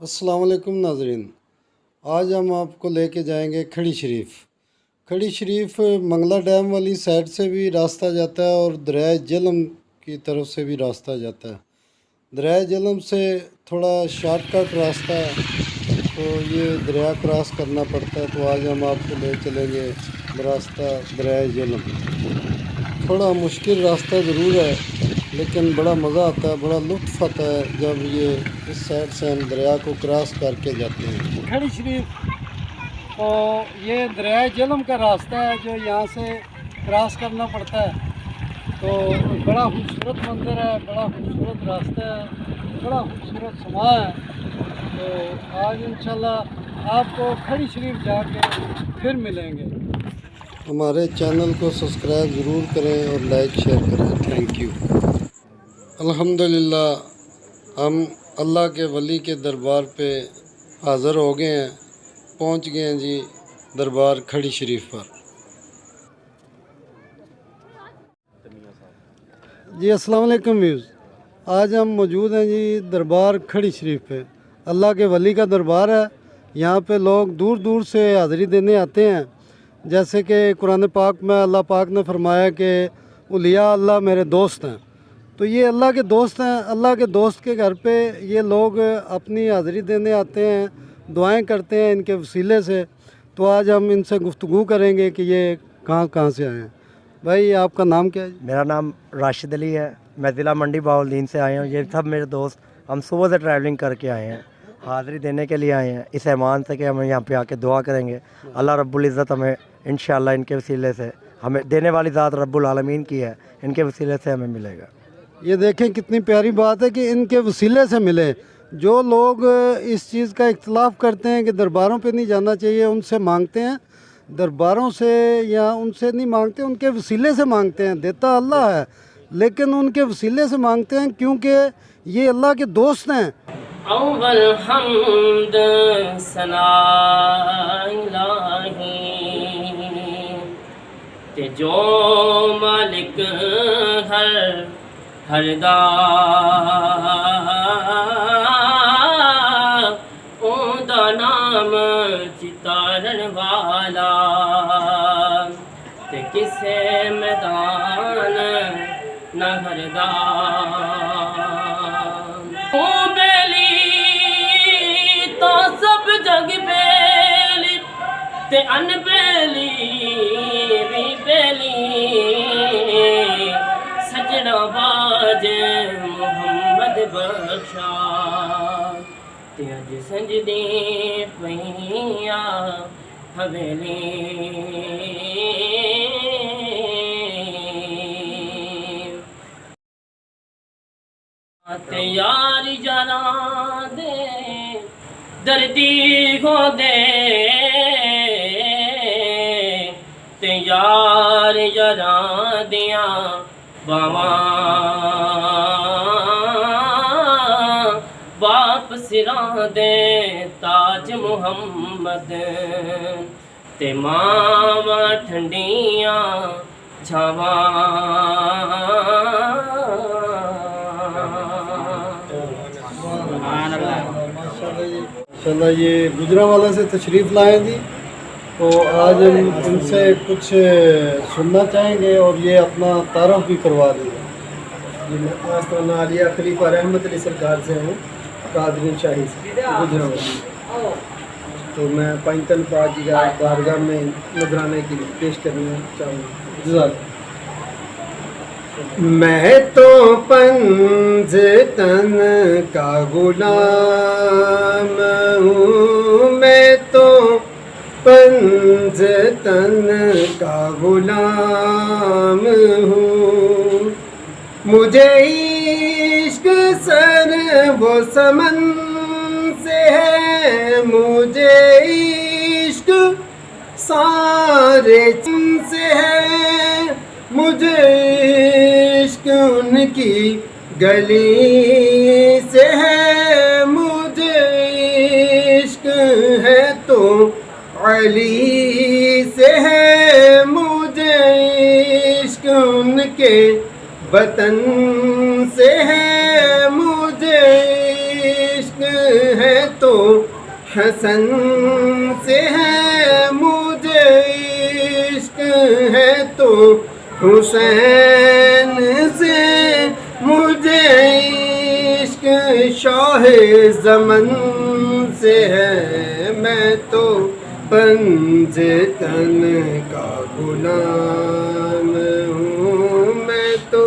السلام علیکم ناظرین، آج ہم آپ کو لے کے جائیں گے کھڑی شریف۔ کھڑی شریف منگلہ ڈیم والی سائڈ سے بھی راستہ جاتا ہے اور دریائے جہلم کی طرف سے بھی راستہ جاتا ہے۔ دریائے جہلم سے تھوڑا شارٹ کٹ راستہ ہے، تو یہ دریا کراس کرنا پڑتا ہے، تو آج ہم آپ کو لے چلیں گے براستہ دریائے جہلم۔ تھوڑا مشکل راستہ ضرور ہے، لیکن بڑا مزہ آتا ہے، بڑا لطف آتا ہے جب یہ اس سائڈ سے ہم دریا کو کراس کر کے جاتے ہیں۔ کھڑی شریف تو یہ دریائے جہلم کا راستہ ہے جو یہاں سے کراس کرنا پڑتا ہے، تو بڑا خوبصورت منظر ہے، بڑا خوبصورت راستہ ہے، بڑا خوبصورت سما ہے۔ تو آج انشاءاللہ آپ کو کھڑی شریف جا کے پھر ملیں گے۔ ہمارے چینل کو سبسکرائب ضرور کریں اور لائک شیئر کریں۔ Thank you. الحمدللہ ہم اللہ کے ولی کے دربار پہ حاضر ہو گئے ہیں، پہنچ گئے ہیں جی دربار کھڑی شریف پر۔ جی السلام علیکم ویوز، آج ہم موجود ہیں جی دربار کھڑی شریف پہ۔ اللہ کے ولی کا دربار ہے، یہاں پہ لوگ دور دور سے حاضری دینے آتے ہیں۔ جیسے کہ قرآن پاک میں اللہ پاک نے فرمایا کہ اولیاء اللہ میرے دوست ہیں، تو یہ اللہ کے دوست ہیں۔ اللہ کے دوست کے گھر پہ یہ لوگ اپنی حاضری دینے آتے ہیں، دعائیں کرتے ہیں ان کے وسیلے سے۔ تو آج ہم ان سے گفتگو کریں گے کہ یہ کہاں سے آئے ہیں۔ بھائی آپ کا نام کیا ہے؟ میرا نام راشد علی ہے، میں ضلع منڈی بہاولدین سے آیا ہوں۔ یہ سب میرے دوست، ہم صبح سے ٹریولنگ کر کے آئے ہیں، حاضری دینے کے لیے آئے ہیں اس ایمان سے کہ ہم یہاں پہ آ کے دعا کریں گے۔ اللہ رب العزت ہمیں انشاءاللہ ان کے وسیلے سے، ہمیں دینے والی ذات رب العالمین کی ہے، ان کے وسیلے سے ہمیں ملے گا۔ یہ دیکھیں کتنی پیاری بات ہے کہ ان کے وسیلے سے ملے۔ جو لوگ اس چیز کا اختلاف کرتے ہیں کہ درباروں پہ نہیں جانا چاہیے، ان سے مانگتے ہیں، درباروں سے یا ان سے نہیں مانگتے، ان کے وسیلے سے مانگتے ہیں۔ دیتا اللہ ہے لیکن ان کے وسیلے سے مانگتے ہیں کیونکہ یہ اللہ کے دوست ہیں۔ اول حمد ثنا الہی تے جو مالک ہر دا اون دا نام چتارن والا تے کسے میدان نہ ہردا۔ تو سب جگ بیلی تے ان بیلی بھی بیلی سجڑا باج محمد بخشا تے اج سجدی پئیاں حویلی۔ تے یار یاراں دے دردی ہو دے تے یار یاراں دیاں باواں واپس راں دے تاج محمد تے ماواں ٹھنڈیاں چھاواں۔ ماشاءاللہ یہ گجرانوالہ سے تشریف لائے جی، تو آج ہم ان سے کچھ سننا چاہیں گے اور یہ اپنا تعارف بھی کروا دیں گے۔ جی میں آستانہ عالیہ خلیفہ رحمت علی سرکار سے ہوں، قادری شاہی سے گجرانوالہ، تو میں پنجتن پاک کی بارگاہ میں نذرانے کی پیش کرنا چاہوں گا۔ جزاک۔ میں تو پنجتن کا غلام ہوں، میں تو پنجتن کا غلام ہوں، مجھے عشق سر وہ سمن سے ہے، مجھے عشق سارے چن سے ہے، مجھے عشق ان کی گلی سے ہے، مجھے عشق ہے تو علی سے ہے، مجھے عشق ان کے وطن سے ہے، مجھے عشق ہے تو حسن سے ہے، مجھے عشق ہے تو حسین سے، مجھے عشق شاہ زمن سے ہے، میں تو پنجتن کا غلام ہوں، میں تو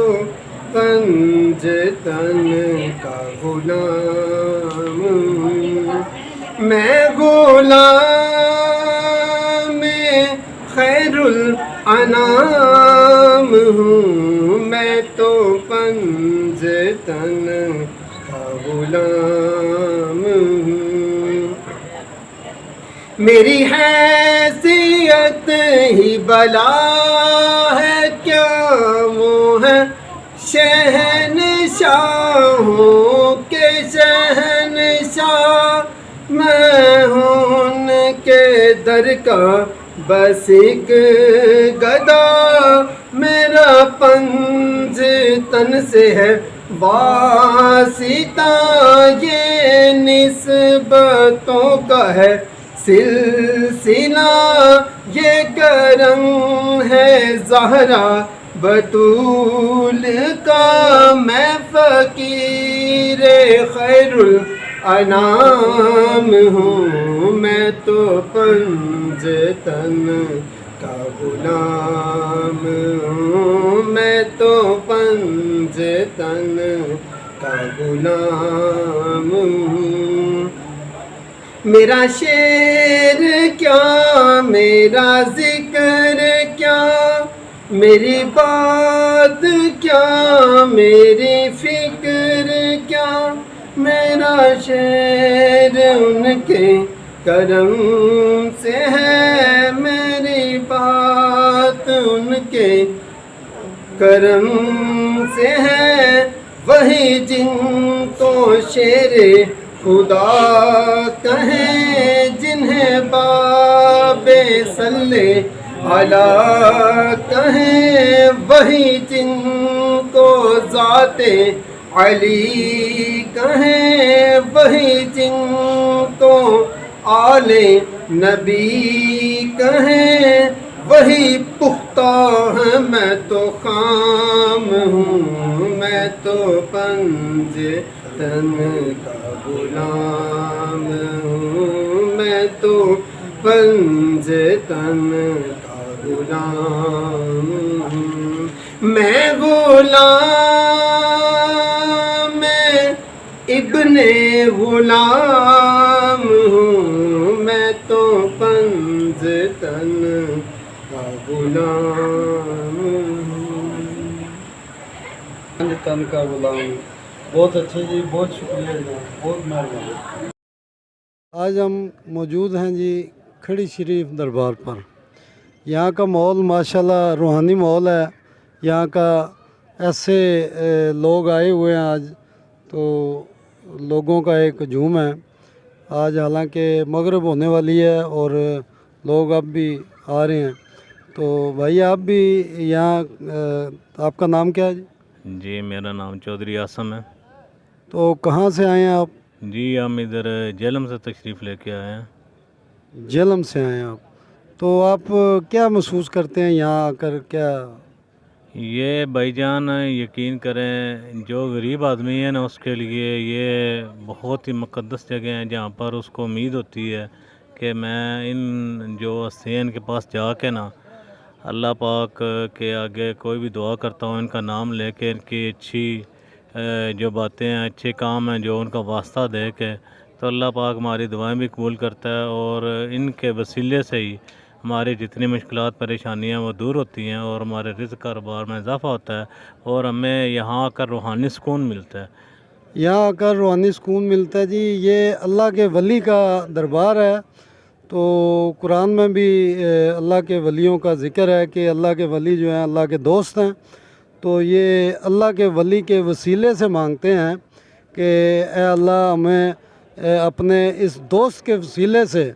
پنجتن کا غلام ہوں، میں غلام خیر الانام ہوں، میں تو پنجتن کا غلام ہوں، میری حیثیت ہی بلا ہے کیا، وہ ہے شہنشاہوں کے شہنشاہ، میں ہوں ان کے در کا بس ایک گدا، میرا پنجتن سے ہے واسطہ، یہ نسبتوں کا ہے سلسلہ، یہ کرم ہے زہرا بطول کا، میں فقیر خیر الانام ہوں، میں تو پنجتن کا غلام ہوں، میں تو پنجتن کا غلام ہوں، میرا شعر کیا میرا ذکر کیا، میری بات کیا میری فکر کیا، میرا شعر ان کے کرم سے ہے، میری بات ان کے کرم سے ہے، وہی جن کو شیر خدا کہیں، جنہیں باب صلی علی کہیں، وہی جن کو ذات علی کہیں، وہی جن کو آل نبی کہیں، وہی پختہ ہے، میں تو خام ہوں، میں تو پنجتن کا غلام ہوں، میں تو پنجتن کا غلام ہوں، میں غلام ابن غلام ہوں، میں تو پنجتن کا غلام ہوں، پنجتن کا غلام۔ بہت اچھے جی، بہت شکریہ جناب، بہت مہربانی۔ آج ہم موجود ہیں جی کھڑی شریف دربار پر۔ یہاں کا ماحول ماشاءاللہ روحانی ماحول ہے، یہاں کا ایسے لوگ آئے ہوئے ہیں آج، تو لوگوں کا ایک ہجوم ہے آج، حالانکہ مغرب ہونے والی ہے اور لوگ اب بھی آ رہے ہیں۔ تو بھائی آپ بھی یہاں، آپ کا نام کیا ہے جی؟ جی میرا نام چودھری آسم ہے۔ تو کہاں سے آئے ہیں آپ؟ جی ہم ادھر جہلم سے تشریف لے کے آئے ہیں۔ جہلم سے آئے ہیں آپ، تو آپ کیا محسوس کرتے ہیں یہاں آ کر؟ کیا یہ بھائی جان یقین کریں، جو غریب آدمی ہے نا اس کے لیے یہ بہت ہی مقدس جگہ ہیں، جہاں پر اس کو امید ہوتی ہے کہ میں ان جو حسین کے پاس جا کے نا اللہ پاک کے آگے کوئی بھی دعا کرتا ہوں، ان کا نام لے کے، ان کی اچھی جو باتیں ہیں، اچھے کام ہیں جو ان کا واسطہ دے کے، تو اللہ پاک ہماری دعائیں بھی قبول کرتا ہے، اور ان کے وسیلے سے ہی ہماری جتنی مشکلات پریشانیاں وہ دور ہوتی ہیں، اور ہمارے رزق کاروبار میں اضافہ ہوتا ہے، اور ہمیں یہاں آ کر روحانی سکون ملتا ہے۔ یہاں آ کر روحانی سکون ملتا ہے جی۔ یہ اللہ کے ولی کا دربار ہے، تو قرآن میں بھی اللہ کے ولیوں کا ذکر ہے کہ اللہ کے ولی جو ہیں اللہ کے دوست ہیں، تو یہ اللہ کے ولی کے وسیلے سے مانگتے ہیں کہ اے اللہ ہمیں اپنے اس دوست کے وسیلے سے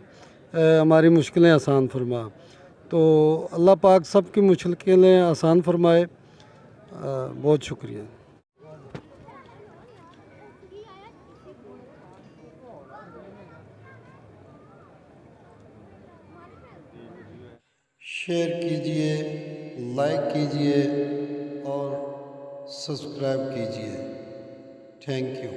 ہماری مشکلیں آسان فرما۔ تو اللہ پاک سب کی مشکلیں آسان فرمائے. بہت شکریہ. شیئر کیجئے، لائک کیجئے اور سبسکرائب کیجئے. Thank you.